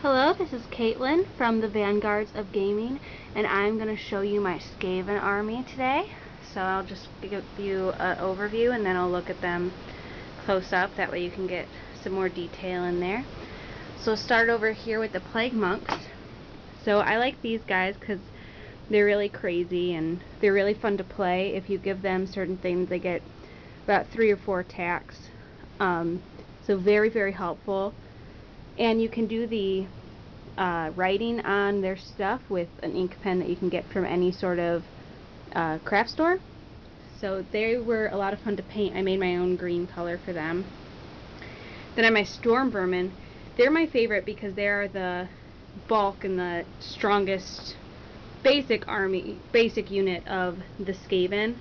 Hello, this is Caitlin from the Vanguards of Gaming, and I'm going to show you my Skaven army today. So I'll just give you an overview and then I'll look at them close up, that way you can get some more detail in there. So I'll start over here with the Plague Monks. So I like these guys because they're really crazy and they're really fun to play. If you give them certain things, they get about 3 or 4 attacks. So very, very helpful. And you can do the writing on their stuff with an ink pen that you can get from any sort of craft store. So they were a lot of fun to paint. I made my own green color for them. Then I have my Storm Vermin. They're my favorite because they are the bulk and the strongest basic unit of the Skaven.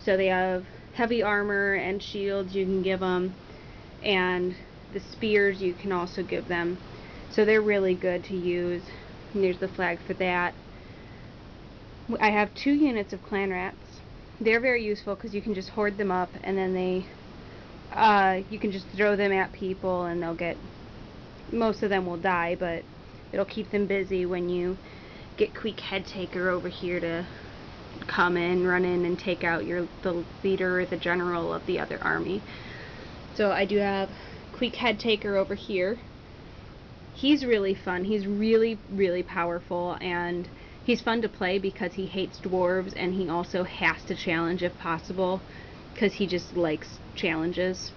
So they have heavy armor and shields you can give them, and the spears you can also give them. So they're really good to use. And there's the flag for that. I have 2 units of clan rats. They're very useful because you can just hoard them up and then you can just throw them at people and they'll get, most of them will die, but it'll keep them busy when you get Quick Head Taker over here to come in, run in and take out the leader or the general of the other army. So I do have Quick Head Taker over here. He's really fun. He's really, really powerful, and he's fun to play because he hates dwarves, and he also has to challenge if possible because he just likes challenges.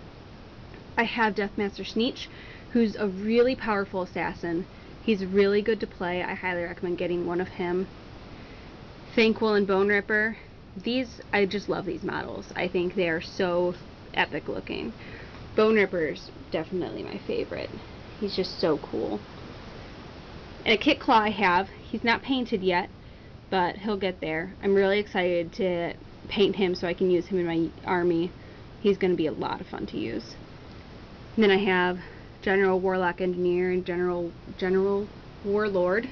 I have Deathmaster Sneech, who's a really powerful assassin. He's really good to play. I highly recommend getting one of him. Thanquil and Bone Ripper. I just love these models. I think they are so epic looking. Bone Ripper's definitely my favorite. He's just so cool. And a Kit Claw I have. He's not painted yet, but he'll get there. I'm really excited to paint him so I can use him in my army. He's going to be a lot of fun to use. And then I have General Warlock Engineer and General Warlord.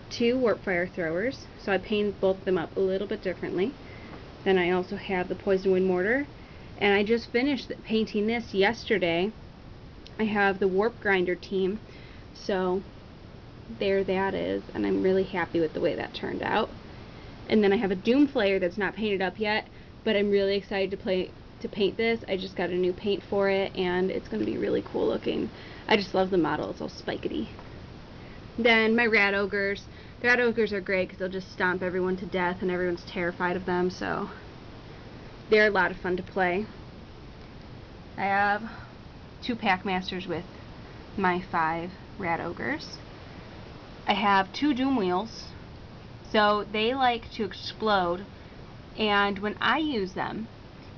2 Warpfire Throwers. So I painted both of them up a little bit differently. Then I also have the Poison Wind Mortar, and I just finished painting this yesterday. I have the Warp Grinder team, so there that is, and I'm really happy with the way that turned out. And then I have a Doomflayer that's not painted up yet, but I'm really excited to paint this. I just got a new paint for it, and it's going to be really cool looking. I just love the model. It's all spikety. Then my Rat Ogres. The Rat Ogres are great because they'll just stomp everyone to death and everyone's terrified of them, so they're a lot of fun to play. I have 2 Packmasters with my 5 Rat Ogres. I have 2 Doom Wheels. So they like to explode, and when I use them,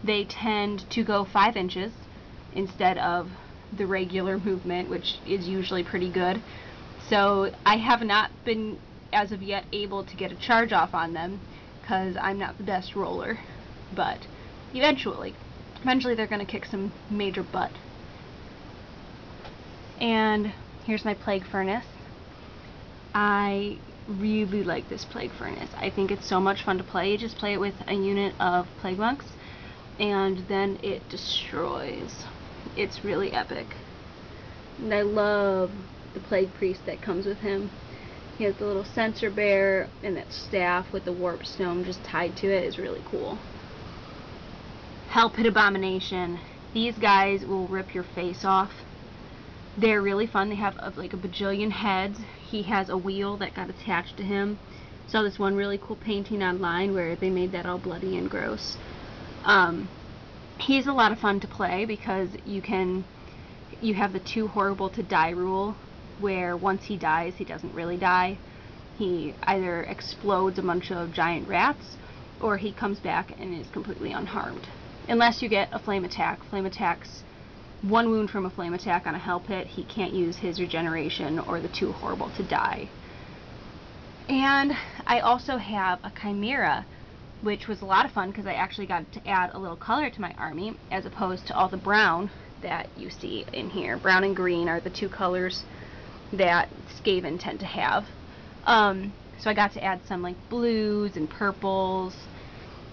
they tend to go 5 inches instead of the regular movement, which is usually pretty good. So I have not been, as of yet, able to get a charge off on them because I'm not the best roller. But eventually they're going to kick some major butt. And here's my Plague Furnace. I really like this Plague Furnace. I think it's so much fun to play. You just play it with a unit of Plague Monks and then it destroys. It's really epic. And I love the Plague Priest that comes with him. He has the little censer bear and that staff with the warp stone just tied to it. Is really cool. Hell Pit Abomination. These guys will rip your face off. They're really fun. They have like a bajillion heads. He has a wheel that got attached to him. Saw this one really cool painting online where they made that all bloody and gross. He's a lot of fun to play because you have the 2 horrible to die rule, where once he dies, he doesn't really die. He either explodes a bunch of giant rats, or he comes back and is completely unharmed. Unless you get a flame attack. Flame attacks, 1 wound from a flame attack on a hell pit, he can't use his regeneration or the 2 horrible to die. And I also have a Chimera, which was a lot of fun because I actually got to add a little color to my army as opposed to all the brown that you see in here. Brown and green are the 2 colors that Skaven tend to have. So I got to add some like blues and purples.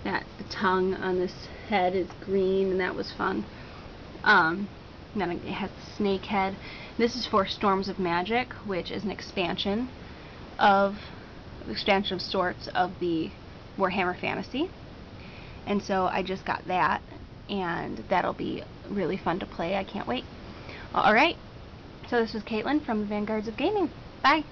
That the tongue on this head is green, and that was fun. And then it has the snake head. This is for Storms of Magic, which is an expansion of sorts of the Warhammer Fantasy. And so I just got that, and that'll be really fun to play. I can't wait. Alright, so this was Caitlin from the Vanguards of Gaming. Bye!